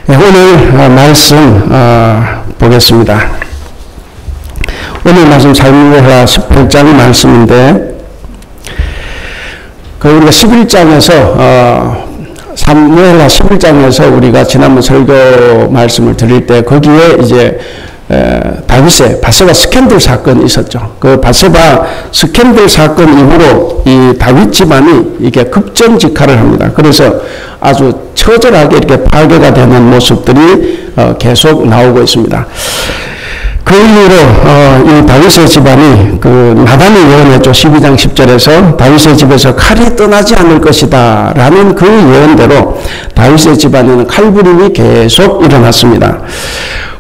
네, 오늘 말씀 보겠습니다. 오늘 말씀 사무엘하 18장 말씀인데, 우리가 11장에서 사무엘하 11장에서 우리가 지난번 설교 말씀을 드릴 때 거기에 이제 다윗의 바세바 스캔들 사건이 있었죠. 그 바세바 스캔들 사건 이후로 이 다윗 집안이 이게 급전직하를 합니다. 그래서 아주 처절하게 이렇게 파괴가 되는 모습들이 계속 나오고 있습니다. 그 이후로 이 다윗의 집안이 나단이 예언했죠. 12장 10절에서 다윗의 집에서 칼이 떠나지 않을 것이다 라는 그 예언대로 다윗의 집안에는 칼부림이 계속 일어났습니다.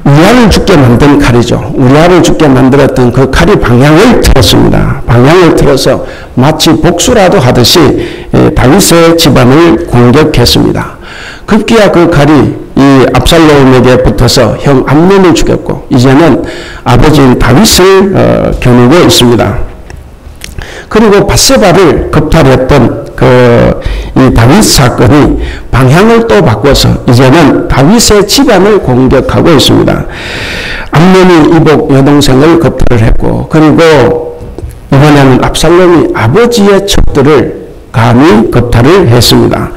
우리아를 죽게 만든 칼이죠. 우리아를 죽게 만들었던 그 칼이 방향을 틀었습니다. 방향을 틀어서 마치 복수라도 하듯이 다윗의 집안을 공격했습니다. 급기야 그 칼이 이 압살롬에게 붙어서 형 암논을 죽였고 이제는 아버지인 다윗을 겨누고 있습니다. 그리고 바세바를 겁탈했던 이 다윗 사건이 방향을 또 바꿔서 이제는 다윗의 집안을 공격하고 있습니다. 암논이 이복 여동생을 겁탈을 했고, 그리고 이번에는 압살롬이 아버지의 첩들을 감히 겁탈을 했습니다.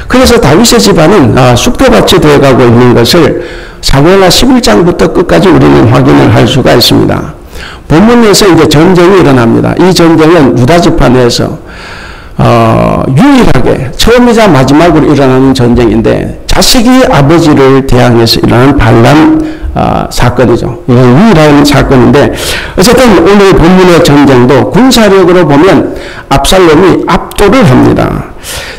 그래서 다윗의 집안은 쑥대밭이 되어가고 있는 것을 사무엘하 11장부터 끝까지 우리는 확인을 할 수가 있습니다. 본문에서 이제 전쟁이 일어납니다. 이 전쟁은 유다 지파 내에서 유일하게 처음이자 마지막으로 일어나는 전쟁인데, 자식이 아버지를 대항해서 일어나는 반란 사건이죠. 이게 유일한 사건인데, 어쨌든 오늘 본문의 전쟁도 군사력으로 보면 압살롬이 압도를 합니다.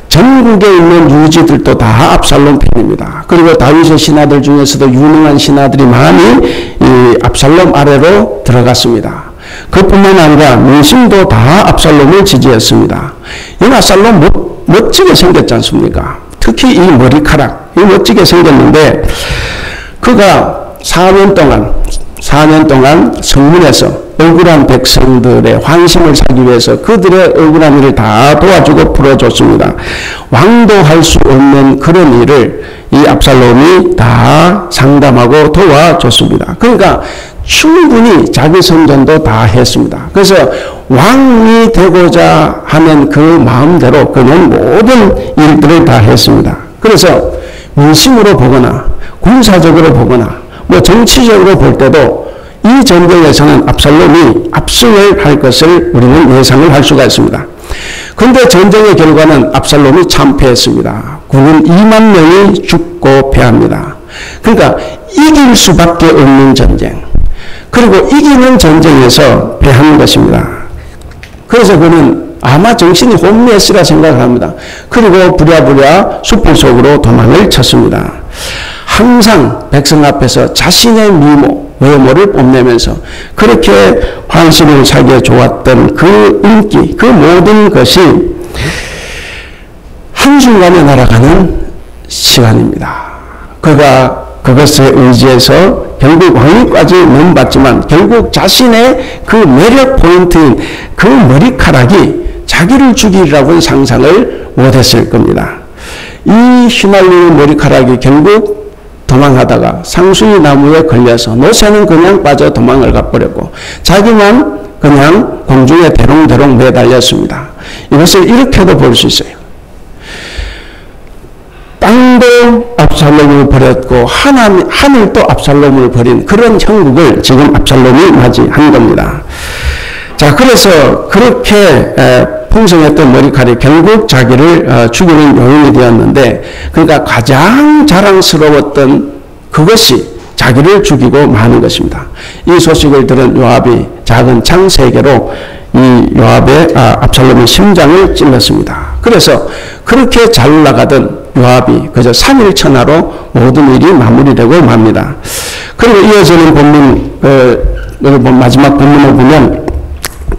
전국에 있는 유지들도 다 압살롬 편입니다. 그리고 다윗의 신하들 중에서도 유능한 신하들이 많이 이 압살롬 아래로 들어갔습니다. 그뿐만 아니라 민심도 다 압살롬을 지지했습니다. 이 압살롬 멋지게 생겼지 않습니까? 특히 이 머리카락, 이 멋지게 생겼는데, 그가 4년 동안 성문에서 억울한 백성들의 환심을 사기 위해서 그들의 억울한 일을 다 도와주고 풀어줬습니다. 왕도 할 수 없는 그런 일을 이 압살롬이 다 상담하고 도와줬습니다. 그러니까 충분히 자기 선전도 다 했습니다. 그래서 왕이 되고자 하는 그 마음대로 그는 모든 일들을 다 했습니다. 그래서 민심으로 보거나 군사적으로 보거나 정치적으로 볼 때도 이 전쟁에서는 압살롬이 압승을 할 것을 우리는 예상을 할 수가 있습니다. 그런데 전쟁의 결과는 압살롬이 참패했습니다. 군은 2만 명이 죽고 패합니다. 그러니까 이길 수밖에 없는 전쟁, 그리고 이기는 전쟁에서 패하는 것입니다. 그래서 그는 아마 정신이 혼미했으라 생각을 합니다. 그리고 부랴부랴 숲을 속으로 도망을 쳤습니다. 항상 백성 앞에서 자신의 외모를 뽐내면서 그렇게 환심을 사기에 좋았던 그 인기, 그 모든 것이 한순간에 날아가는 시간입니다. 그가 그것에 의지해서 결국 왕위까지 넘봤지만 결국 자신의 그 매력 포인트인 그 머리카락이 자기를 죽이리라고는 상상을 못했을 겁니다. 이 휘날리는 머리카락이 결국 도망하다가 상수리 나무에 걸려서 노새는 그냥 빠져 도망을 가버렸고 자기만 그냥 공중에 대롱대롱 매달렸습니다. 이것을 이렇게도 볼 수 있어요. 땅도 압살롬을 버렸고 하늘도 압살롬을 버린 그런 형국을 지금 압살롬이 맞이한 겁니다. 자, 그래서 그렇게 풍성했던 머리칼이 결국 자기를 죽이는 요인이 되었는데, 그러니까 가장 자랑스러웠던 그것이 자기를 죽이고 마는 것입니다. 이 소식을 들은 요압이 작은 창 3개로 이 요압의 압살롬의 심장을 찔렀습니다. 그래서 그렇게 잘 나가던 요압이 그저 3일 천하로 모든 일이 마무리되고 맙니다. 그리고 이어지는 본문, 마지막 본문을 보면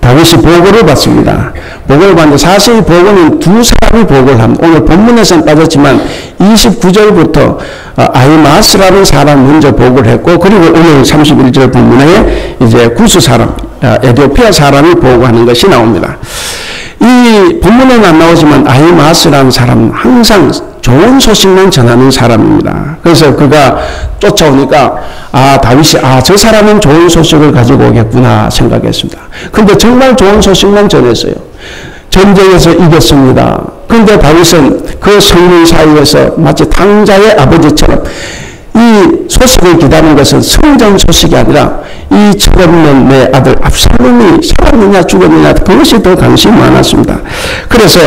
다윗이 보고를 받습니다. 보고를 받는데 사실 이 보고는 두 사람이 보고를 합니다. 오늘 본문에서는 빠졌지만 29절부터 아히마스라는 사람 먼저 보고를 했고, 그리고 오늘 31절 본문에 이제 구스 사람, 에티오피아 사람이 보고하는 것이 나옵니다. 이 본문에는 안 나오지만 아히마스라는 사람은 항상 좋은 소식만 전하는 사람입니다. 그래서 그가 쫓아오니까 다윗이 저 사람은 좋은 소식을 가지고 오겠구나 생각했습니다. 근데 정말 좋은 소식만 전했어요. 전쟁에서 이겼습니다. 그런데 다윗은 그 성문 사이에서 마치 탕자의 아버지처럼 이 소식을 기다리는 것은 성전 소식이 아니라 이 철없는 내 아들 압살롬이 살았느냐 죽었느냐 그것이 더 관심이 많았습니다. 그래서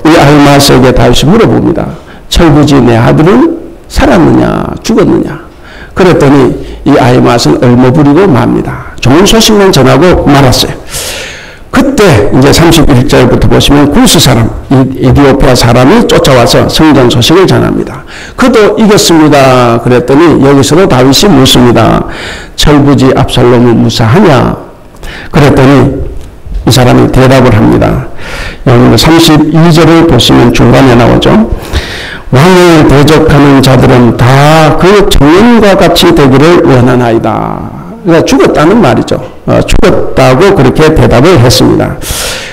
이 아히마스에게 다윗이 물어봅니다. 철부지 내 아들은 살았느냐 죽었느냐. 그랬더니 이 아히마스는 얼머부리고 맙니다. 좋은 소식만 전하고 말았어요. 그때 이제 31절부터 보시면 구스 사람, 에디오피아 사람이 쫓아와서 성전 소식을 전합니다. 그도 이겼습니다. 그랬더니 여기서도 다윗이 묻습니다. 철부지 압살롬을 무사하냐? 그랬더니 이 사람이 대답을 합니다. 여러분 32절을 보시면 중간에 나오죠. 왕을 대적하는 자들은 다 그 청년과 같이 되기를 원하나이다. 그러니까 죽었다는 말이죠. 죽었다고 그렇게 대답을 했습니다.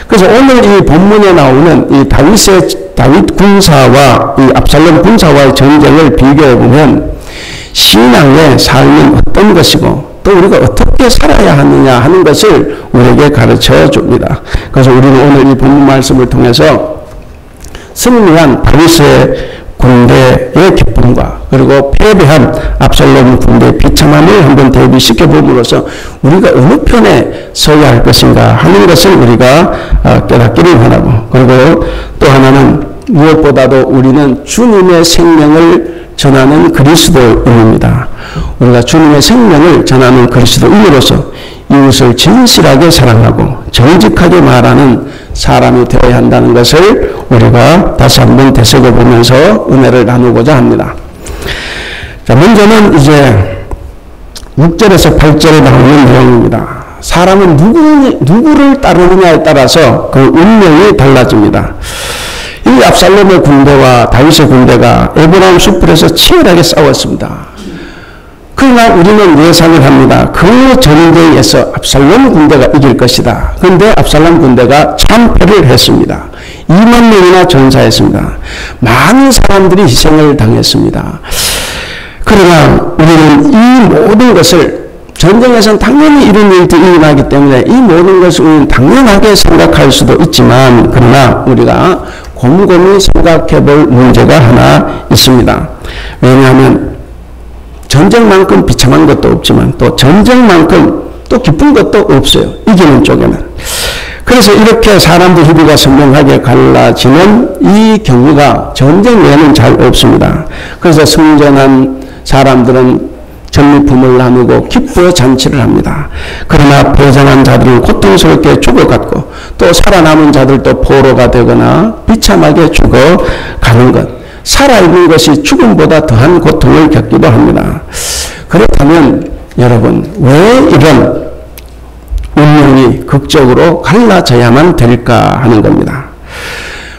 그래서 오늘 이 본문에 나오는 이 다윗 군사와 이 압살롬 군사와의 전쟁을 비교해 보면 신앙의 삶은 어떤 것이고 또 우리가 어떻게 살아야 하느냐 하는 것을 우리에게 가르쳐 줍니다. 그래서 우리는 오늘 이 본문 말씀을 통해서 승리한 다윗의 군대의 기쁨과 그리고 패배한 압살롬 군대의 비참함을 한번 대비시켜 봄으로써 우리가 어느 편에 서야 할 것인가 하는 것을 우리가 깨닫기를 원하고, 그리고 또 하나는 무엇보다도 우리는 주님의 생명을 전하는 그리스도인입니다. 우리가 주님의 생명을 전하는 그리스도인으로서 이웃을 진실하게 사랑하고 정직하게 말하는 사람이 되어야 한다는 것을 우리가 다시 한번 되새겨보면서 은혜를 나누고자 합니다. 자, 먼저는 이제 6절에서 8절에 나오는 내용입니다. 사람은 누구를 따르느냐에 따라서 그 운명이 달라집니다. 이 압살롬의 군대와 다윗의 군대가 에브라임 숲에서 치열하게 싸웠습니다. 그러나 우리는 예상을 합니다. 그 전쟁에서 압살롬 군대가 이길 것이다. 그런데 압살롬 군대가 참패를 했습니다. 2만 명이나 전사했습니다. 많은 사람들이 희생을 당했습니다. 그러나 우리는 이 모든 것을 전쟁에서는 당연히 이런 일들이 일어나기 때문에 이 모든 것을 우리는 당연하게 생각할 수도 있지만, 그러나 우리가 곰곰이 생각해 볼 문제가 하나 있습니다. 왜냐하면 전쟁만큼 비참한 것도 없지만 또 전쟁만큼 또 기쁜 것도 없어요. 이기는 쪽에는. 그래서 이렇게 사람들 희비가 선명하게 갈라지는 이 경우가 전쟁 외에는 잘 없습니다. 그래서 승전한 사람들은 전리품을 나누고 기뻐 잔치를 합니다. 그러나 배전한 자들은 고통스럽게 죽어갔고 또 살아남은 자들도 포로가 되거나 비참하게 죽어가는 것. 살아있는 것이 죽음보다 더한 고통을 겪기도 합니다. 그렇다면 여러분, 왜 이런 운명이 극적으로 갈라져야만 될까 하는 겁니다.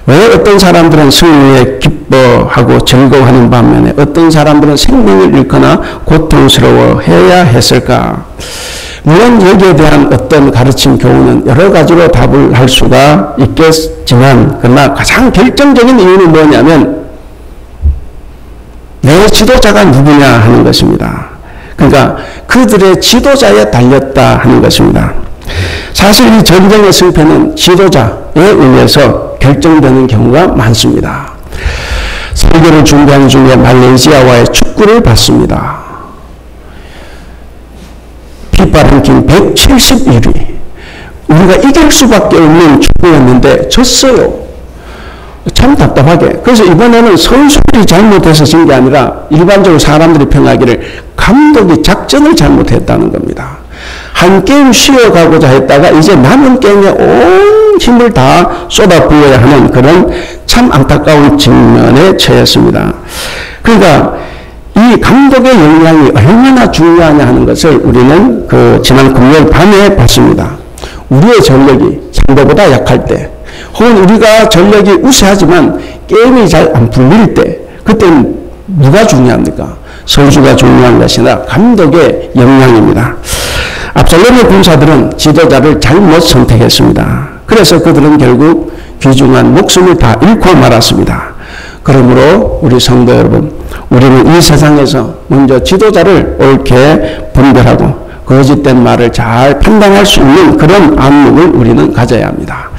왜 어떤 사람들은 승리에 기뻐하고 즐거워하는 반면에 어떤 사람들은 생명을 잃거나 고통스러워해야 했을까? 물론 여기에 대한 어떤 가르침 교훈은 여러 가지로 답을 할 수가 있겠지만, 그러나 가장 결정적인 이유는 뭐냐면 내 지도자가 누구냐 하는 것입니다. 그러니까 그들의 지도자에 달렸다 하는 것입니다. 사실 이 전쟁의 승패는 지도자에 의해서 결정되는 경우가 많습니다. 설교를 준비하는 중에 말레이시아와의 축구를 봤습니다. 피파 랭킹 171위. 우리가 이길 수밖에 없는 축구였는데 졌어요. 참 답답하게. 그래서 이번에는 선수들이 잘못해서 진 게 아니라 일반적으로 사람들이 평하기를 감독이 작전을 잘못했다는 겁니다. 한 게임 쉬어가고자 했다가 이제 남은 게임에 온 힘을 다 쏟아부어야 하는 그런 참 안타까운 직면에 처했습니다. 그러니까 이 감독의 역량이 얼마나 중요하냐 하는 것을 우리는 지난 금요일 밤에 봤습니다. 우리의 전력이 상대보다 약할 때, 혹은 우리가 전력이 우세하지만 게임이 잘 안 풀릴 때, 그때는 누가 중요합니까? 선수가 중요한 것이 아니라 감독의 역량입니다. 압살롬의 군사들은 지도자를 잘못 선택했습니다. 그래서 그들은 결국 귀중한 목숨을 다 잃고 말았습니다. 그러므로 우리 성도 여러분, 우리는 이 세상에서 먼저 지도자를 옳게 분별하고 거짓된 말을 잘 판단할 수 있는 그런 안목을 우리는 가져야 합니다.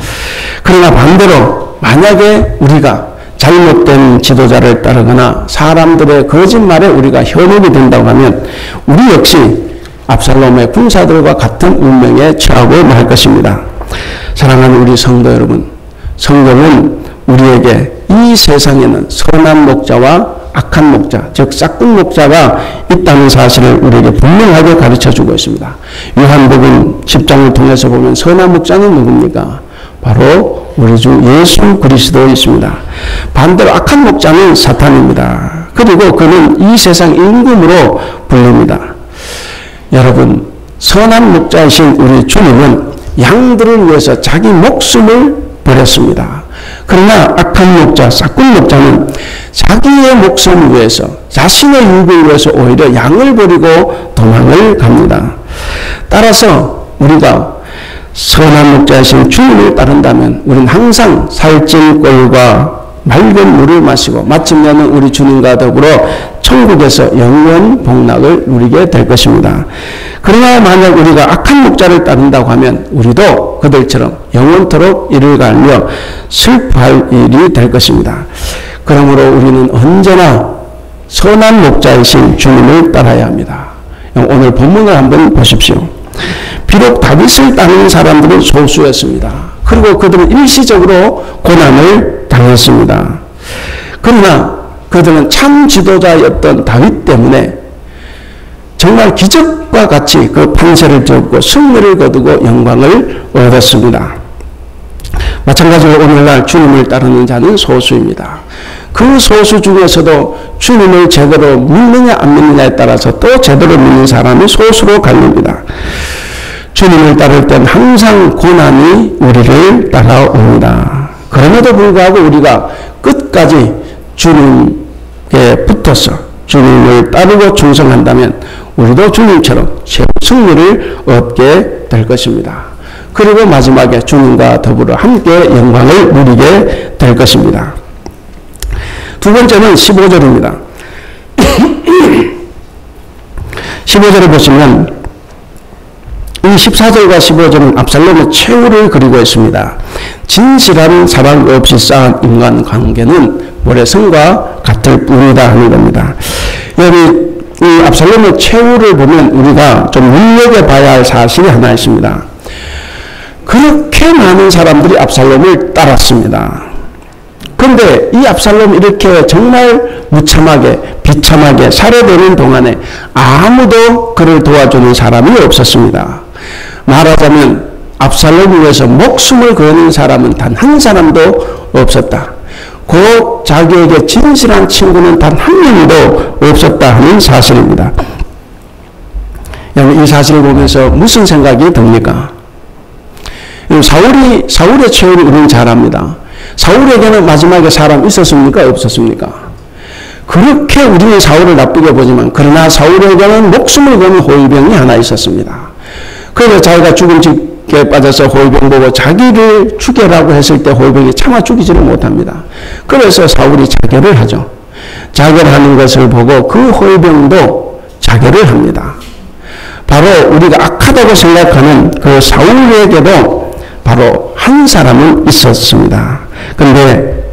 그러나 반대로 만약에 우리가 잘못된 지도자를 따르거나 사람들의 거짓말에 우리가 현혹이 된다고 하면 우리 역시 압살롬의 군사들과 같은 운명에 처하고 말 것입니다. 사랑하는 우리 성도 여러분, 성경은 우리에게 이 세상에는 선한 목자와 악한 목자, 즉 싹군 목자가 있다는 사실을 우리에게 분명하게 가르쳐주고 있습니다. 요한복음 10장을 통해서 보면 선한 목자는 누굽니까? 바로 우리 주 예수 그리스도이십니다. 반대로 악한 목자는 사탄입니다. 그리고 그는 이 세상 임금으로 불립니다. 여러분, 선한 목자이신 우리 주님은 양들을 위해서 자기 목숨을 버렸습니다. 그러나 악한 목자, 싹군 목자는 자기의 목숨을 위해서, 자신의 유익을 위해서 오히려 양을 버리고 도망을 갑니다. 따라서 우리가 선한 목자이신 주님을 따른다면 우리는 항상 살찐 꼴과 맑은 물을 마시고 마침내는 우리 주님과 더불어 천국에서 영원 복락을 누리게 될 것입니다. 그러나 만약 우리가 악한 목자를 따른다고 하면 우리도 그들처럼 영원토록 이를 갈며 슬퍼할 일이 될 것입니다. 그러므로 우리는 언제나 선한 목자이신 주님을 따라야 합니다. 오늘 본문을 한번 보십시오. 비록 다윗을 따르는 사람들은 소수였습니다. 그리고 그들은 일시적으로 고난을 당했습니다. 그러나 그들은 참 지도자였던 다윗 때문에 정말 기적과 같이 그 판세를 접고 승리를 거두고 영광을 얻었습니다. 마찬가지로 오늘날 주님을 따르는 자는 소수입니다. 그 소수 중에서도 주님을 제대로 믿느냐 안 믿느냐에 따라서 또 제대로 믿는 사람이 소수로 갈립니다. 주님을 따를 땐 항상 고난이 우리를 따라옵니다. 그럼에도 불구하고 우리가 끝까지 주님께 붙어서 주님을 따르고 충성한다면 우리도 주님처럼 승리를 얻게 될 것입니다. 그리고 마지막에 주님과 더불어 함께 영광을 누리게 될 것입니다. 두 번째는 15절입니다. 15절을 보시면 이 14절과 15절은 압살롬의 최후를 그리고 있습니다. 진실한 사랑 없이 쌓은 인간관계는 모래성과 같을 뿐이다 하는 겁니다. 여기 이 압살롬의 최후를 보면 우리가 좀 눈여겨봐야 할 사실이 하나 있습니다. 그렇게 많은 사람들이 압살롬을 따랐습니다. 그런데 이 압살롬이 이렇게 정말 무참하게 비참하게 살해되는 동안에 아무도 그를 도와주는 사람이 없었습니다. 말하자면 압살롬을 위해서 목숨을 거는 사람은 단 한 사람도 없었다. 곧 자기에게 진실한 친구는 단 한 명도 없었다 하는 사실입니다. 여러분, 이 사실을 보면서 무슨 생각이 듭니까? 사울의 최후를 우리는 잘 압니다. 사울에게는 마지막에 사람 있었습니까? 없었습니까? 그렇게 우리는 사울을 나쁘게 보지만 그러나 사울에게는 목숨을 거는 호위병이 하나 있었습니다. 그래서 자기가 죽은 집에 빠져서 호위병 보고 자기를 죽여라고 했을 때 호위병이 차마 죽이지를 못합니다. 그래서 사울이 자결을 하죠. 자결하는 것을 보고 그 호위병도 자결을 합니다. 바로 우리가 악하다고 생각하는 그 사울에게도 바로 한 사람은 있었습니다. 그런데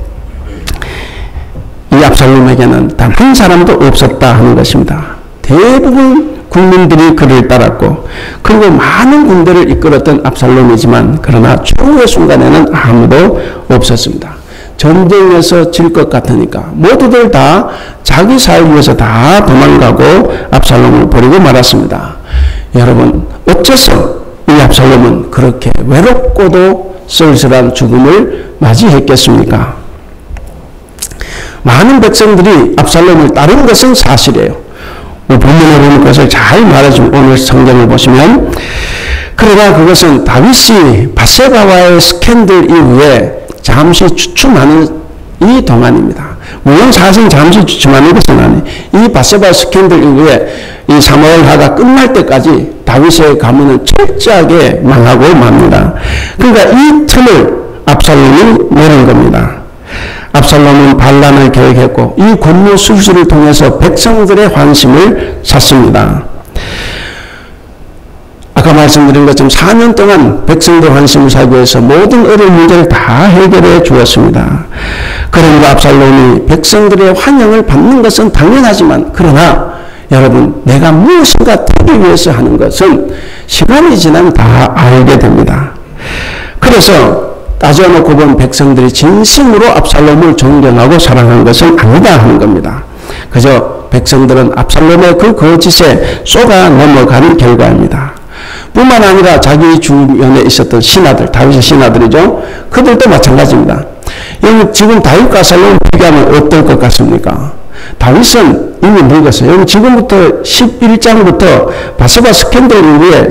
이 압살롬에게는 단 한 사람도 없었다 하는 것입니다. 대부분 국민들이 그를 따랐고 그리고 많은 군대를 이끌었던 압살롬이지만 그러나 최후의 순간에는 아무도 없었습니다. 전쟁에서 질 것 같으니까 모두들 다 자기 사를 위해서 다 도망가고 압살롬을 버리고 말았습니다. 여러분, 어째서 이 압살롬은 그렇게 외롭고도 쓸쓸한 죽음을 맞이했겠습니까? 많은 백성들이 압살롬을 따른 것은 사실이에요. 본문에 보는 것을 잘 말해주면 오늘 성경을 보시면 그러나 그것은 다윗이 밧세바와의 스캔들 이후에 잠시 주춤하는 이 동안입니다. 물론 사실 잠시 주춤하는 것은 아니에요. 이 밧세바 스캔들 이후에 이 사무엘하가 끝날 때까지 다윗의 가문은 철저하게 망하고 맙니다. 그러니까 이 틈을 압살롬이 노린 겁니다. 압살롬은 반란을 계획했고 이 권모 술수를 통해서 백성들의 환심을 샀습니다. 아까 말씀드린 것처럼 4년 동안 백성들 환심을 사기 위해서 모든 어려운 문제를 다 해결해 주었습니다. 그러니까 압살롬이 백성들의 환영을 받는 것은 당연하지만 그러나 여러분 내가 무엇인가 되기 위해서 하는 것은 시간이 지나면 다 알게 됩니다. 그래서 따져놓고 본 백성들이 진심으로 압살롬을 존경하고 사랑한 것은 아니다 하는 겁니다. 그저 백성들은 압살롬의 그 거짓에 쏟아 넘어간 결과입니다. 뿐만 아니라 자기 주변에 있었던 신하들, 다윗의 신하들이죠. 그들도 마찬가지입니다. 여기 지금 다윗과 압살롬을 비교하면 어떨 것 같습니까? 다윗은 이미 늙었어요. 여기 지금부터 11장부터 바세바 스캔들 이후에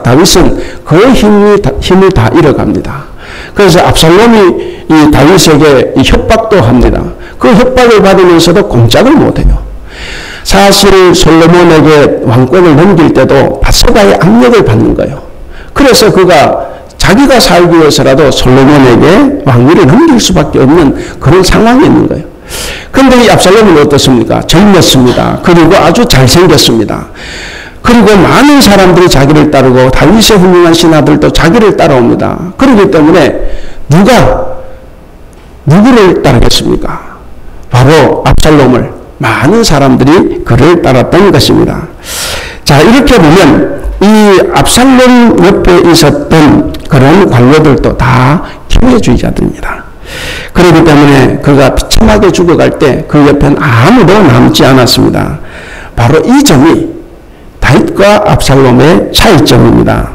다윗은 거의 힘을 다 잃어갑니다. 그래서 압살롬이 이 다윗에게 이 협박도 합니다. 그 협박을 받으면서도 꼼짝을 못해요. 사실 솔로몬에게 왕권을 넘길 때도 바세바의 압력을 받는 거예요. 그래서 그가 자기가 살기 위해서라도 솔로몬에게 왕위를 넘길 수밖에 없는 그런 상황이 있는 거예요. 그런데 이 압살롬은 어떻습니까? 젊었습니다. 그리고 아주 잘생겼습니다. 그리고 많은 사람들이 자기를 따르고 다윗의 훌륭한 신하들도 자기를 따라옵니다. 그렇기 때문에 누구를 따르겠습니까? 바로 압살롬을 많은 사람들이 그를 따랐던 것입니다. 자, 이렇게 보면 이 압살롬 옆에 있었던 그런 관료들도 다 기회주의자들입니다. 그렇기 때문에 그가 비참하게 죽어갈 때 그 옆에는 아무도 남지 않았습니다. 바로 이 점이 다윗과 압살롬의 차이점입니다.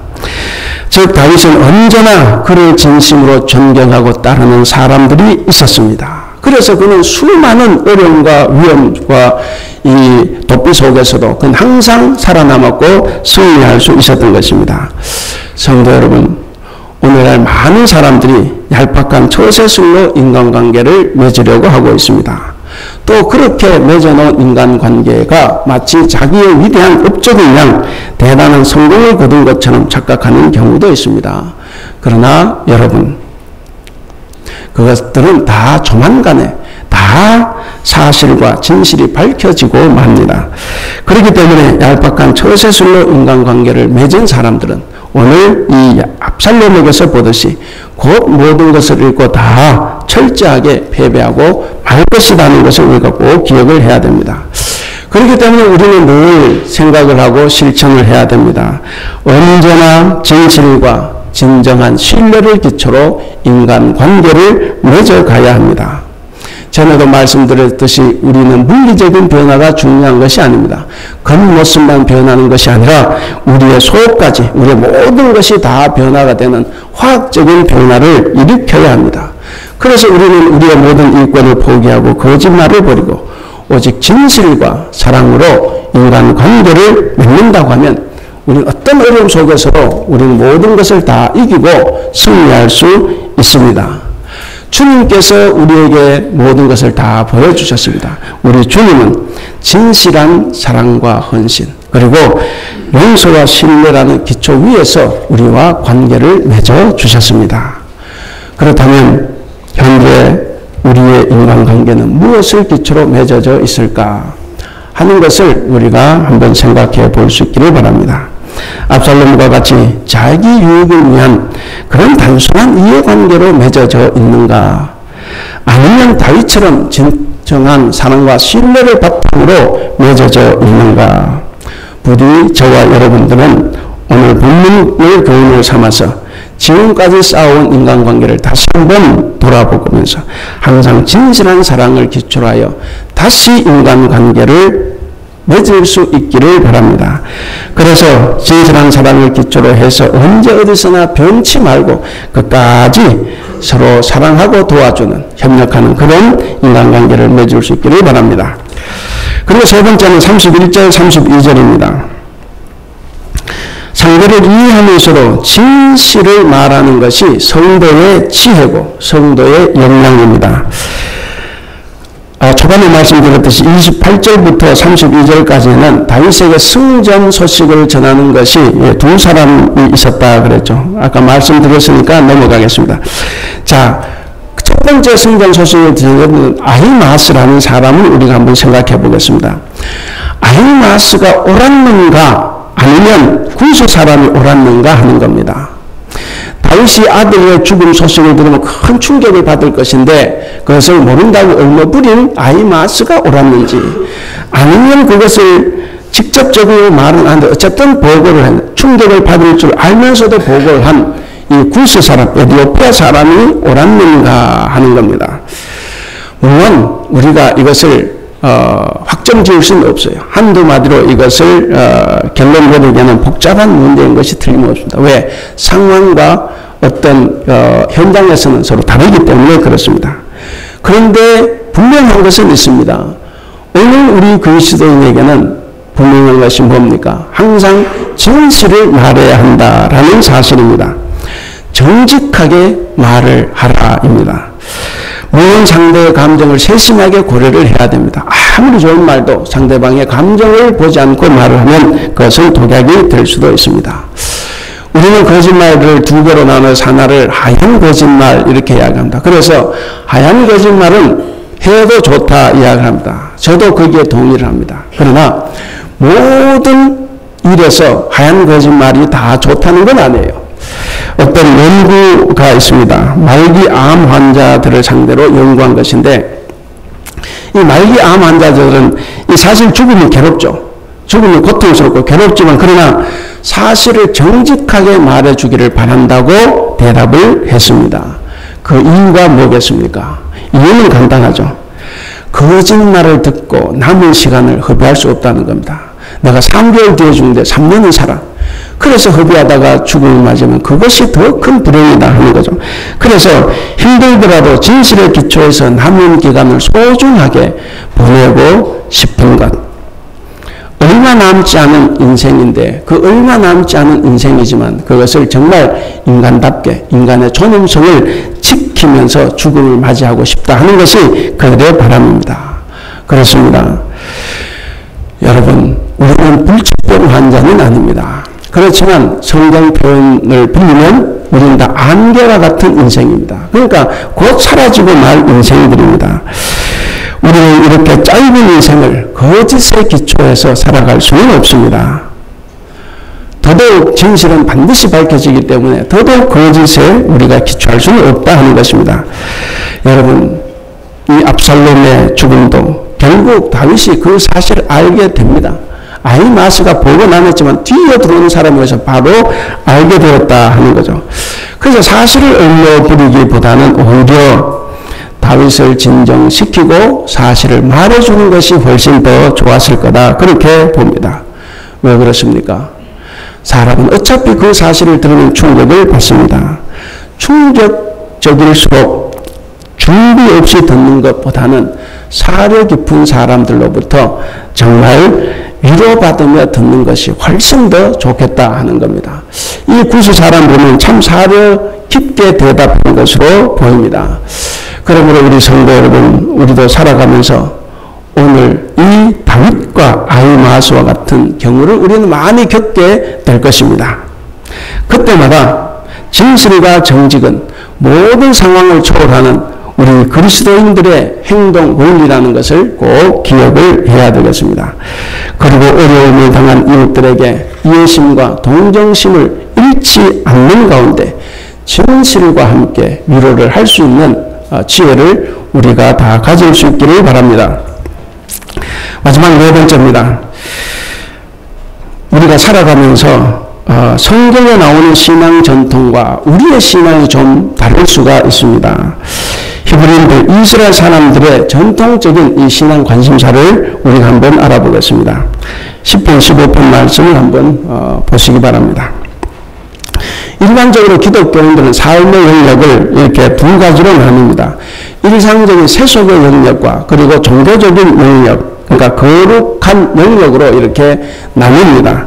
즉 다윗은 언제나 그를 진심으로 존경하고 따르는 사람들이 있었습니다. 그래서 그는 수많은 어려움과 위험과 이 도피 속에서도 그는 항상 살아남았고 승리할 수 있었던 것입니다. 성도 여러분, 오늘날 많은 사람들이 얄팍한 처세술로 인간관계를 맺으려고 하고 있습니다. 또 그렇게 맺어놓은 인간관계가 마치 자기의 위대한 업적인 양 대단한 성공을 거둔 것처럼 착각하는 경우도 있습니다. 그러나 여러분, 그것들은 다 조만간에 다 사실과 진실이 밝혀지고 맙니다. 그렇기 때문에 얄팍한 처세술로 인간관계를 맺은 사람들은 오늘 이 압살롬에게서 보듯이 곧 모든 것을 잃고 다 철저하게 패배하고 말 것이라는 것을 우리가 꼭 기억을 해야 됩니다. 그렇기 때문에 우리는 늘 생각을 하고 실천을 해야 됩니다. 언제나 진실과 진정한 신뢰를 기초로 인간관계를 맺어가야 합니다. 전에도 말씀드렸듯이 우리는 물리적인 변화가 중요한 것이 아닙니다. 겉모습만 변하는 것이 아니라 우리의 속까지, 우리의 모든 것이 다 변화가 되는 화학적인 변화를 일으켜야 합니다. 그래서 우리는 우리의 모든 일권을 포기하고 거짓말을 버리고 오직 진실과 사랑으로 인간관계를 맺는다고 하면 우리는 어떤 어려움 속에서도 우리는 모든 것을 다 이기고 승리할 수 있습니다. 주님께서 우리에게 모든 것을 다 보여주셨습니다. 우리 주님은 진실한 사랑과 헌신 그리고 용서와 신뢰라는 기초 위에서 우리와 관계를 맺어주셨습니다. 그렇다면 현재 우리의 인간관계는 무엇을 기초로 맺어져 있을까 하는 것을 우리가 한번 생각해 볼 수 있기를 바랍니다. 압살롬과 같이 자기 유익을 위한 그런 단순한 이해관계로 맺어져 있는가? 아니면 다윗처럼 진정한 사랑과 신뢰를 바탕으로 맺어져 있는가? 부디 저와 여러분들은 오늘 본문을 교훈을 삼아서 지금까지 쌓아온 인간관계를 다시 한번 돌아보면서 항상 진실한 사랑을 기초로 하여 다시 인간관계를 맺을 수 있기를 바랍니다. 그래서 진실한 사랑을 기초로 해서 언제 어디서나 변치 말고 끝까지 서로 사랑하고 도와주는 협력하는 그런 인간관계를 맺을 수 있기를 바랍니다. 그리고 세 번째는 31절 32절입니다. 상대를 이해하면서도 진실을 말하는 것이 성도의 지혜고 성도의 역량입니다. 초반에 말씀드렸듯이 28절부터 32절까지는 다윗에게 승전 소식을 전하는 것이 두 사람이 있었다 그랬죠. 아까 말씀드렸으니까 넘어가겠습니다. 자, 첫 첫 번째 성경 소식을 들은 아히마스라는 사람을 우리가 한번 생각해 보겠습니다. 아히마스가 옳았는가 아니면 구스 사람이 옳았는가 하는 겁니다. 다윗이 아들의 죽음 소식을 들으면 큰 충격을 받을 것인데 그것을 모른다고 얼머부린 아히마스가 옳았는지 아니면 그것을 직접적으로 말은 안 돼. 어쨌든 보고를 한 충격을 받을 줄 알면서도 보고를 한 이 구스 사람, 에티오피아 사람이 옳았는가 하는 겁니다. 물론 우리가 이것을 확정 지을 수는 없어요. 한두 마디로 이것을 결론 내리기에는 복잡한 문제인 것이 틀림없습니다. 왜? 상황과 어떤 현장에서는 서로 다르기 때문에 그렇습니다. 그런데 분명한 것은 있습니다. 오늘 우리 그리스도인에게는 분명한 것이 뭡니까? 항상 진실을 말해야 한다라는 사실입니다. 정직하게 말을 하라입니다. 물론 상대의 감정을 세심하게 고려를 해야 됩니다. 아무리 좋은 말도 상대방의 감정을 보지 않고 말을 하면 그것은 독약이 될 수도 있습니다. 우리는 거짓말을 두 개로 나눠서 하나를 하얀 거짓말 이렇게 이야기합니다. 그래서 하얀 거짓말은 해도 좋다 이야기합니다. 저도 거기에 동의를 합니다. 그러나 모든 일에서 하얀 거짓말이 다 좋다는 건 아니에요. 어떤 연구가 있습니다. 말기 암 환자들을 상대로 연구한 것인데 이 말기 암 환자들은 이 사실 죽음이 괴롭죠. 죽음이 고통스럽고 괴롭지만 그러나 사실을 정직하게 말해주기를 바란다고 대답을 했습니다. 그 이유가 뭐겠습니까? 이유는 간단하죠. 거짓말을 듣고 남은 시간을 허비할 수 없다는 겁니다. 내가 3개월 뒤에 죽는데 3년은 살아. 그래서 허비하다가 죽음을 맞으면 그것이 더 큰 불행이다 하는 거죠. 그래서 힘들더라도 진실의 기초에서 남은 기간을 소중하게 보내고 싶은 것. 얼마 남지 않은 인생인데 그 얼마 남지 않은 인생이지만 그것을 정말 인간답게 인간의 존엄성을 지키면서 죽음을 맞이하고 싶다 하는 것이 그들의 바람입니다. 그렇습니다. 여러분, 우리는 불치병 환자는 아닙니다. 그렇지만 성경 표현을 빌리면 우리는 다 안개와 같은 인생입니다. 그러니까 곧 사라지고 말 인생들입니다. 우리는 이렇게 짧은 인생을 거짓의 기초에서 살아갈 수는 없습니다. 더더욱 진실은 반드시 밝혀지기 때문에 더더욱 거짓에 우리가 기초할 수는 없다 하는 것입니다. 여러분, 이 압살롬의 죽음도 결국 다윗이 그 사실을 알게 됩니다. 아히마스가 보고는 안 했지만 뒤에 들어오는 사람에서 바로 알게 되었다 하는 거죠. 그래서 사실을 얼려 부리기보다는 오히려 다윗을 진정시키고 사실을 말해주는 것이 훨씬 더 좋았을 거다 그렇게 봅니다. 왜 그렇습니까? 사람은 어차피 그 사실을 들으면 충격을 받습니다. 충격적일수록 준비 없이 듣는 것보다는 사려 깊은 사람들로부터 정말 위로받으며 듣는 것이 훨씬 더 좋겠다 하는 겁니다. 이 구수 사람 보면 참 사려 깊게 대답한 것으로 보입니다. 그러므로 우리 성도 여러분, 우리도 살아가면서 오늘 이 다윗과 아히마스와 같은 경우를 우리는 많이 겪게 될 것입니다. 그때마다 진실과 정직은 모든 상황을 초월하는 우리 그리스도인들의 행동 원리라는 것을 꼭 기억을 해야 되겠습니다. 그리고 어려움을 당한 이웃들에게 이해심과 동정심을 잃지 않는 가운데 진실과 함께 위로를 할 수 있는 지혜를 우리가 다 가질 수 있기를 바랍니다. 마지막 네 번째입니다. 우리가 살아가면서 성경에 나오는 신앙 전통과 우리의 신앙이 좀 다를 수가 있습니다. 히브리인들, 이스라엘 사람들의 전통적인 이 신앙 관심사를 우리가 한번 알아보겠습니다. 10편, 15편 말씀을 한번 보시기 바랍니다. 일반적으로 기독교인들은 삶의 영역을 이렇게 두 가지로 나눕니다. 일상적인 세속의 영역과 그리고 종교적인 영역, 그러니까 거룩한 영역으로 이렇게 나눕니다.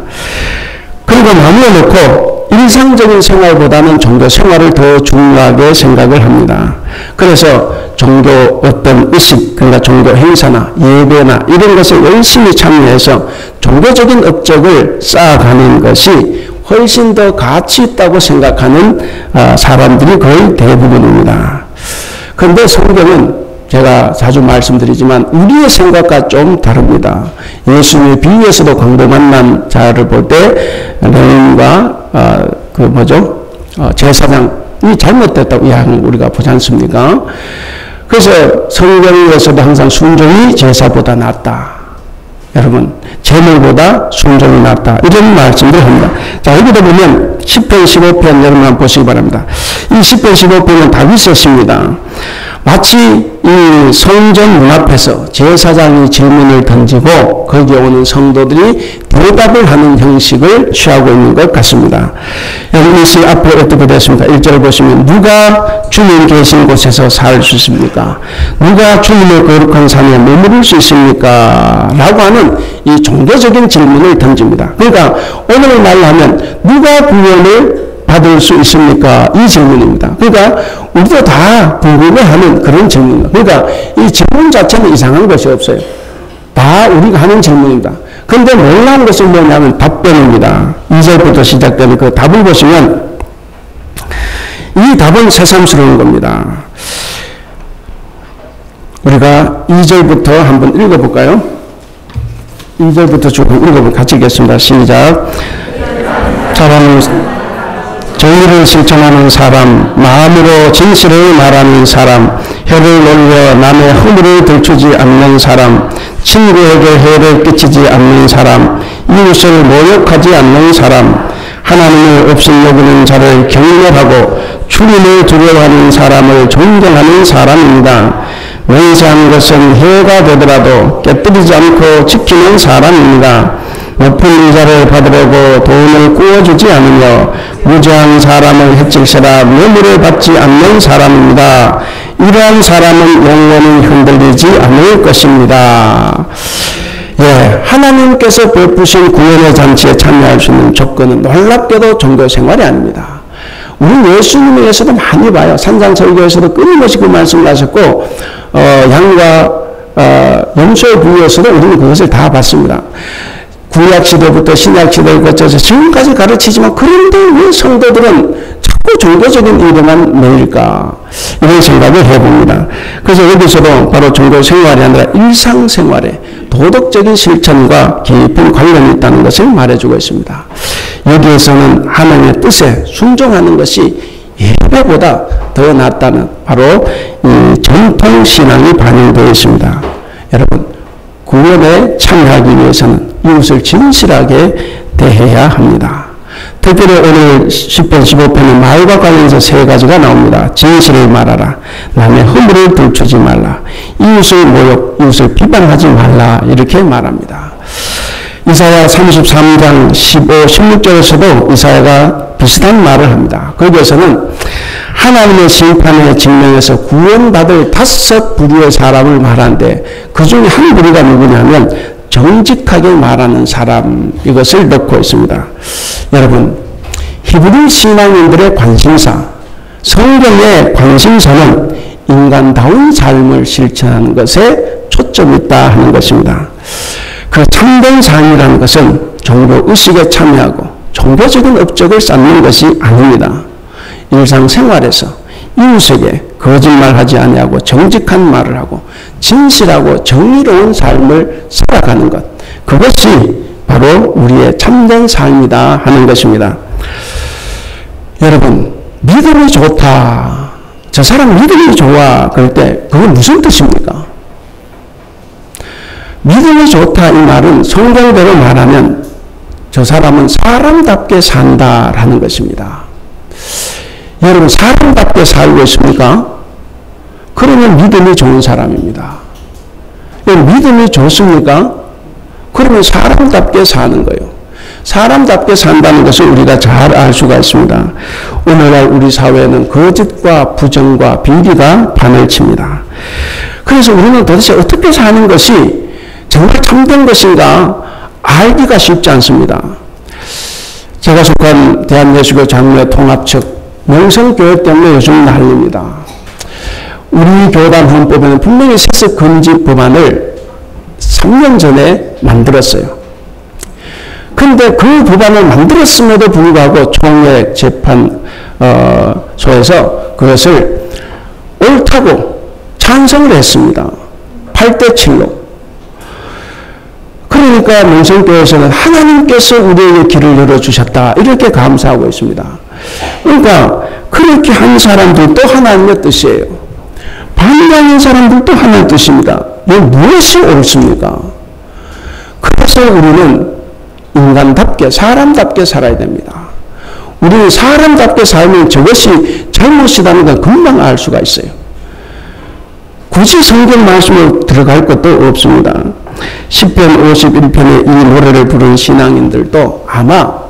그리고 나누어 놓고 일상적인 생활보다는 종교 생활을 더 중요하게 생각을 합니다. 그래서 종교 어떤 의식, 그러니까 종교 행사나 예배나 이런 것에 열심히 참여해서 종교적인 업적을 쌓아가는 것이 훨씬 더 가치 있다고 생각하는 사람들이 거의 대부분입니다. 그런데 성경은 제가 자주 말씀드리지만 우리의 생각과 좀 다릅니다. 예수님의 비유에서도 광도 만난 자를 볼 때 레위인과 제사장이 잘못됐다고 이야기하는 걸 우리가 보지 않습니까? 그래서 성경에서도 항상 순종이 제사보다 낫다. 여러분, 제물보다 순종이 낫다. 이런 말씀을 합니다. 자, 여기도 보면 10편 15편 여러분 한번 보시기 바랍니다. 이 10편 15편은 다윗의 시입니다. 마치 이 성전 문 앞에서 제사장이 질문을 던지고 거기에 오는 성도들이 대답을 하는 형식을 취하고 있는 것 같습니다. 여러분 이 시 앞에 어떻게 됐습니까? 1절을 보시면 누가 주님 계신 곳에서 살 수 있습니까? 누가 주님의 거룩한 산에 머무를 수 있습니까? 라고 하는 이 종교적인 질문을 던집니다. 그러니까 오늘 말로 하면 누가 구원을 받을 수 있습니까? 이 질문입니다. 그러니까 우리도 다 궁금해하는 그런 질문입니다. 그러니까 이 질문 자체는 이상한 것이 없어요. 다 우리가 하는 질문입니다. 그런데 놀라운 것은 뭐냐면 답변입니다. 2절부터 시작되는 그 답을 보시면 이 답은 새삼스러운 겁니다. 우리가 2절부터 한번 읽어볼까요? 2절부터 조금 읽어보면 같이 읽겠습니다. 시작. 정의를 실천하는 사람, 마음으로 진실을 말하는 사람, 혀를 놀려 남의 허물을 들추지 않는 사람, 친구에게 해를 끼치지 않는 사람, 이웃을 모욕하지 않는 사람, 하나님을 없음 여기는 자를 경멸하고 주님을 두려워하는 사람을 존경하는 사람입니다. 맹세한 것은 해가 되더라도 깨뜨리지 않고 지키는 사람입니다. 높은 이자를 받으려고 돈을 꾸어주지 않으며 무죄한 사람을 해칠세라 뇌물을 받지 않는 사람입니다. 이러한 사람은 영원히 흔들리지 않을 것입니다. 예, 하나님께서 베푸신 구원의 잔치에 참여할 수 있는 조건은 놀랍게도 종교생활이 아닙니다. 우리 예수님에 의해서도 많이 봐요. 산상설교에서도 끊임없이 그 말씀을 하셨고 양과 염소의 부위에서도 우리는 그것을 다 봤습니다. 구약시대부터 신약시대를 거쳐서 지금까지 가르치지만 그런데 왜 성도들은 자꾸 종교적인 일에만 매일까? 이런 생각을 해봅니다. 그래서 여기서도 바로 종교생활이 아니라 일상생활에 도덕적인 실천과 깊은 관련이 있다는 것을 말해주고 있습니다. 여기에서는 하나님의 뜻에 순종하는 것이 예배보다 더 낫다는 바로 이 전통신앙이 반영되어 있습니다. 여러분, 구원에 참여하기 위해서는 이웃을 진실하게 대해야 합니다. 특별히 오늘 10편 15편의 말과 관련해서 세 가지가 나옵니다. 진실을 말하라, 남의 허물을 들추지 말라, 이웃을 모욕, 이웃을 비방하지 말라, 이렇게 말합니다. 이사야 33장 15, 16절에서도 이사야가 비슷한 말을 합니다. 거기에서는 하나님의 심판에 직면해서 구원받을 5 부류의 사람을 말하는데 그 중에 한 부류가 누구냐면 정직하게 말하는 사람, 이것을 넣고 있습니다. 여러분, 히브리 신앙인들의 관심사, 성경의 관심사는 인간다운 삶을 실천하는 것에 초점이 있다 하는 것입니다. 그 참된 삶이라는 것은 종교 의식에 참여하고 종교적인 업적을 쌓는 것이 아닙니다. 일상생활에서 이웃에게 거짓말하지 아니하고 정직한 말을 하고 진실하고 정의로운 삶을 살아가는 것, 그것이 바로 우리의 참된 삶이다 하는 것입니다. 여러분, 믿음이 좋다, 저 사람 믿음이 좋아, 그럴 때 그건 무슨 뜻입니까? 믿음이 좋다 이 말은 성경대로 말하면 저 사람은 사람답게 산다라는 것입니다. 여러분, 사람답게 살고 있습니까? 그러면 믿음이 좋은 사람입니다. 여러분, 믿음이 좋습니까? 그러면 사람답게 사는 거예요. 사람답게 산다는 것을 우리가 잘 알 수가 있습니다. 오늘날 우리 사회는 거짓과 부정과 비리가 판을 칩니다. 그래서 우리는 도대체 어떻게 사는 것이 정말 참된 것인가 알기가 쉽지 않습니다. 제가 속한 대한예수교 장로회 통합측 명성교회 때문에 요즘 난립니다. 우리 교단 헌법에는 분명히 세습 금지 법안을 3년 전에 만들었어요. 그런데 그 법안을 만들었음에도 불구하고 총회 재판소에서 그것을 옳다고 찬성을 했습니다. 8대7로. 그러니까 명성교회에서는 하나님께서 우리에게 길을 열어주셨다, 이렇게 감사하고 있습니다. 그러니까 그렇게 한 사람들도 하나님의 뜻이에요. 반대하는 사람들도 하나님의 뜻입니다. 이게 무엇이 옳습니까? 그래서 우리는 인간답게, 사람답게 살아야 됩니다. 우리는 사람답게 살면 저것이 잘못이라는 걸 금방 알 수가 있어요. 굳이 성경 말씀으로 들어갈 것도 없습니다. 시편 51편에 이 노래를 부른 신앙인들도 아마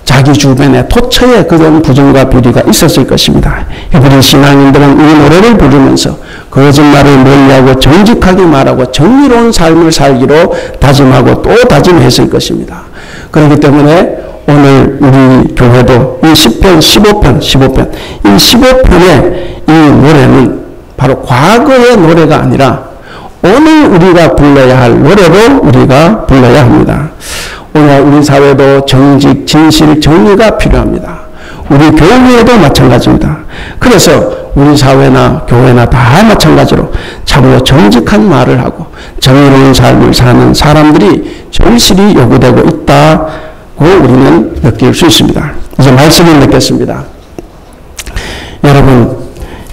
자기 주변에 토처에 그런 부정과 비리가 있었을 것입니다. 우리 신앙인들은 이 노래를 부르면서 거짓말을 멀리하고 정직하게 말하고 정의로운 삶을 살기로 다짐하고 또 다짐했을 것입니다. 그렇기 때문에 오늘 우리 교회도 이 시편 15편, 이 15편의 이 노래는 바로 과거의 노래가 아니라 오늘 우리가 불러야 할 노래로 우리가 불러야 합니다. 오늘 우리 사회도 정직, 진실, 정의가 필요합니다. 우리 교회도 마찬가지입니다. 그래서 우리 사회나 교회나 다 마찬가지로 참으로 정직한 말을 하고 정의로운 삶을 사는 사람들이 절실히 요구되고 있다고 우리는 느낄 수 있습니다. 이제 말씀을 듣겠습니다. 여러분,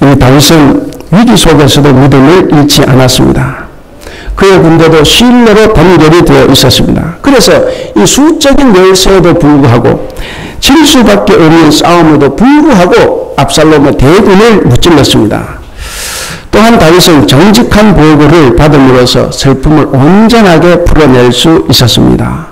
이 다윗은 위기 속에서도 믿음을 잃지 않았습니다. 그의 군대도 신뢰로 단결이 되어 있었습니다. 그래서 이 수적인 열세에도 불구하고 질 수밖에 없는 싸움에도 불구하고 압살롬의 대군을 무찔렀습니다. 또한 다윗은 정직한 보고를 받음으로써 슬픔을 온전하게 풀어낼 수 있었습니다.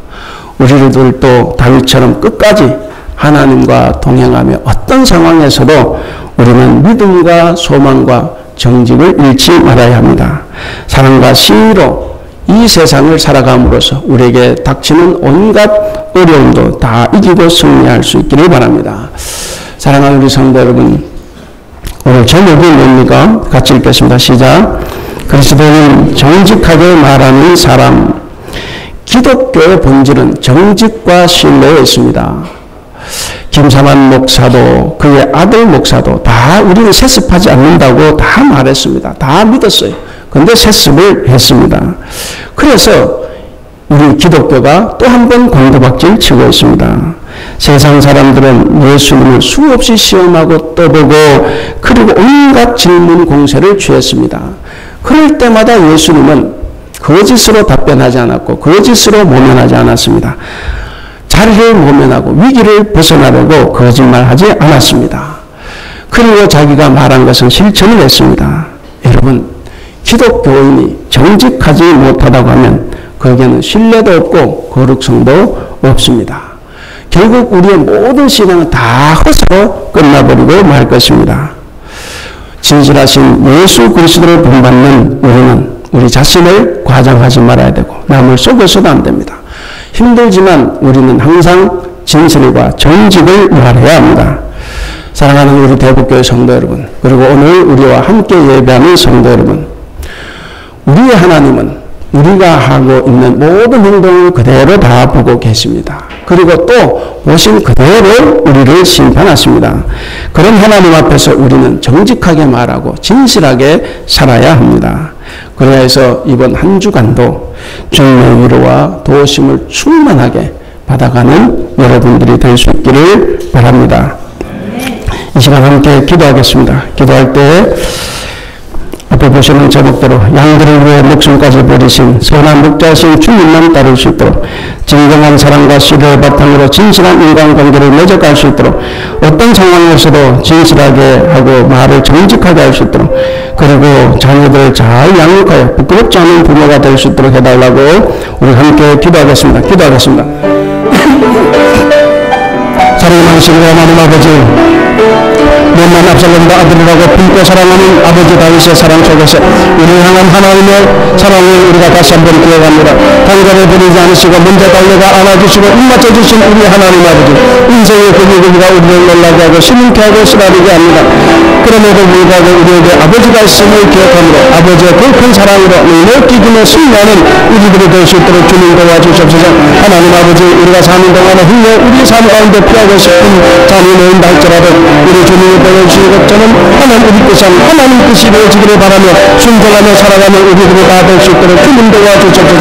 우리들도 다윗처럼 끝까지 하나님과 동행하며 어떤 상황에서도 우리는 믿음과 소망과 정직을 잃지 말아야 합니다. 사랑과 시로 이 세상을 살아감으로써 우리에게 닥치는 온갖 어려움도 다 이기고 승리할 수 있기를 바랍니다. 사랑하는 우리 성도 여러분, 오늘 제목이 뭡니까? 같이 읽겠습니다. 시작. 그리스도는 정직하게 말하는 사람. 기독교의 본질은 정직과 신뢰에 있습니다. 김사만 목사도 그의 아들 목사도 다 우리는 세습하지 않는다고 다 말했습니다. 다 믿었어요. 그런데 세습을 했습니다. 그래서 우리 기독교가 또 한 번 공도박질 치고 있습니다. 세상 사람들은 예수님을 수없이 시험하고 떠보고 그리고 온갖 질문 공세를 취했습니다. 그럴 때마다 예수님은 거짓으로 답변하지 않았고 거짓으로 모면하지 않았습니다. 자리를 모면하고 위기를 벗어나려고 거짓말하지 않았습니다. 그리고 자기가 말한 것은 실천을 했습니다. 여러분, 기독교인이 정직하지 못하다고 하면 거기에는 신뢰도 없고 거룩성도 없습니다. 결국 우리의 모든 신앙은 다 헛으로 끝나버리고 말 것입니다. 진실하신 예수 그리스도를 본받는 우리는 우리 자신을 과장하지 말아야 되고 남을 속여서도 안 됩니다. 힘들지만 우리는 항상 진실과 정직을 말해야 합니다. 사랑하는 우리 대북교회 성도 여러분, 그리고 오늘 우리와 함께 예배하는 성도 여러분, 우리의 하나님은 우리가 하고 있는 모든 행동을 그대로 다 보고 계십니다. 그리고 또 보신 그대로 우리를 심판하십니다. 그런 하나님 앞에서 우리는 정직하게 말하고 진실하게 살아야 합니다. 그래서 이번 한 주간도 주님의 위로와 도우심을 충만하게 받아가는 여러분들이 될 수 있기를 바랍니다. 이 시간 함께 기도하겠습니다. 기도할 때 앞에 보시는 제목대로 양들을 위해 목숨까지 버리신 선한 목자신 주님만 따를 수 있도록 진정한 사랑과 신뢰의 바탕으로 진실한 인간관계를 맺어갈 수 있도록 어떤 상황에서도 진실하게 하고 말을 정직하게 할 수 있도록 그리고 자녀들을 잘 양육하여 부끄럽지 않은 부모가 될 수 있도록 해달라고 우리 함께 기도하겠습니다. 기도하겠습니다. 사랑하시는 하나님 아버지, 몇만 압살롬과 아들이라고 품고 사랑하는 아버지 다윗의 사랑 속에서 우리를 향한 하나님의 사랑을 우리가 다시 한번 기억합니다. 단결에 버리지 않으시고 먼저 달려가 안아주시고 입맞춰주신 우리 하나님 아버지, 인생의 금이구리가 우리를 놀라게 하고 신음케 하고 쓰라리게 합니다. 그럼에도 불구하고 우리에게 아버지가 있음을 기억함으로 아버지의 그 큰 사랑으로 넓기 기며 승리하는 우리들이 될 수 있도록 주님 도와주시옵소서. 하나님 아버지, 우리가 사는 동안에 흘려 우리 삶 가운데 피하고 드리고 싶은 자녀는 할지라도 우리 주님이 보여주신 것처럼 하나님 우리 뜻은 하나님 뜻이 이루어지기를 바라며 순종하며 살아가는 우리들이 다 될 수 있도록 주님 도와주옵소서.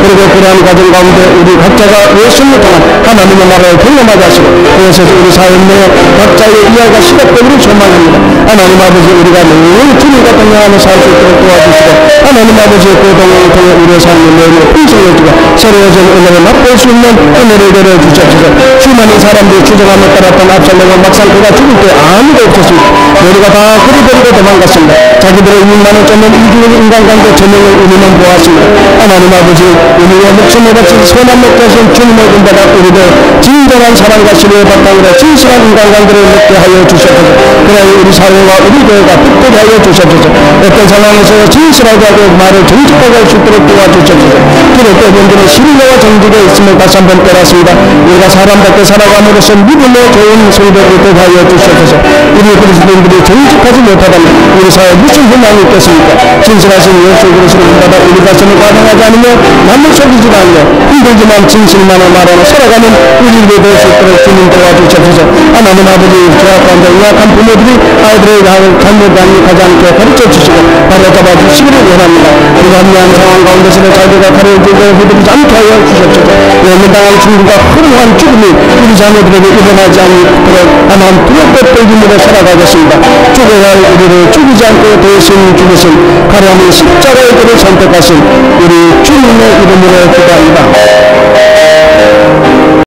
그리고 그러한 과정 가운데 우리 각자가 예수님을 통한 하나님의 나라를 경험하게 하시고 그것에서 우리 삶 내에 각자의 이해가 시작되기를 소망합니다. 하나님 아버지 우리가 늘 주님과 동행하며 살 수 있도록 도와주시고 하나님 아버지의 그 동행을 통해 우리의 삶을 내려 풍성해지고 새로워진 은혜를 맛볼 수 있는 은혜를 내려주시옵소서. 수많은 사람들이 주장함에 따랐던 압살롬은 막상 그가 죽을 때 아무도 없었습니다. 우리가 다 그리 버리고 도망갔습니다. 자기들의 육만을 쫓는 이기적인 인간관계 전형을 우리는 보았습니다. 하나님 아버지 우리의 목숨을 바친 선한 목자신 주님을 본받아 우리도 진정한 사랑과 신뢰의 바탕으로 진실한 인간관계를 맺게 하여 주시옵소서. 그래야 우리 사회와 우리 교회가 득되게 하여 주시옵소서. 어떤 상황에서 진실하게 하고 말을 정직하게 할 수 있도록 도와주시옵소서. 그럴 때 본들은 신뢰와 정직에 있음을 다시 한번 깨닫습니다. 우리가 사람답게 살아감으로써 믿음의 좋은 성도를 되게 하여 주시옵소서. 우리 그리스도인들이 정직하지 못하다면 우리 사회에 무슨 희망이 있겠습니까? 진실하신 예수 그리스도를 받아 우리 자신을 과장하지 않으며 남을 속이지 않으며 힘들지만 진실만을 말하며 살아가는 우리들이 될 수 있도록 주님 도와주시옵소서. 하나님 아버지 죄악 가운데 의약한 부모들이 아이들의 잘못 양육하지 않게 가르쳐 주시고 바로잡아 주시기를 원합니다. 우리가 합리한 상황 가운데서는 자기가 가려지고 흔들리지 않게 하여 주시옵소서. 외면당한 죽음과 허무한 죽음이 우리 자녀들에게 일어나지 않도록 하나님 두렵고 떨림으로 살아가겠습니다. 죽어야 할 우리를 죽이지 않고 대신 죽으신 가련한 십자가의 길을 선택하신 우리 주님의 이름으로 기도합니다.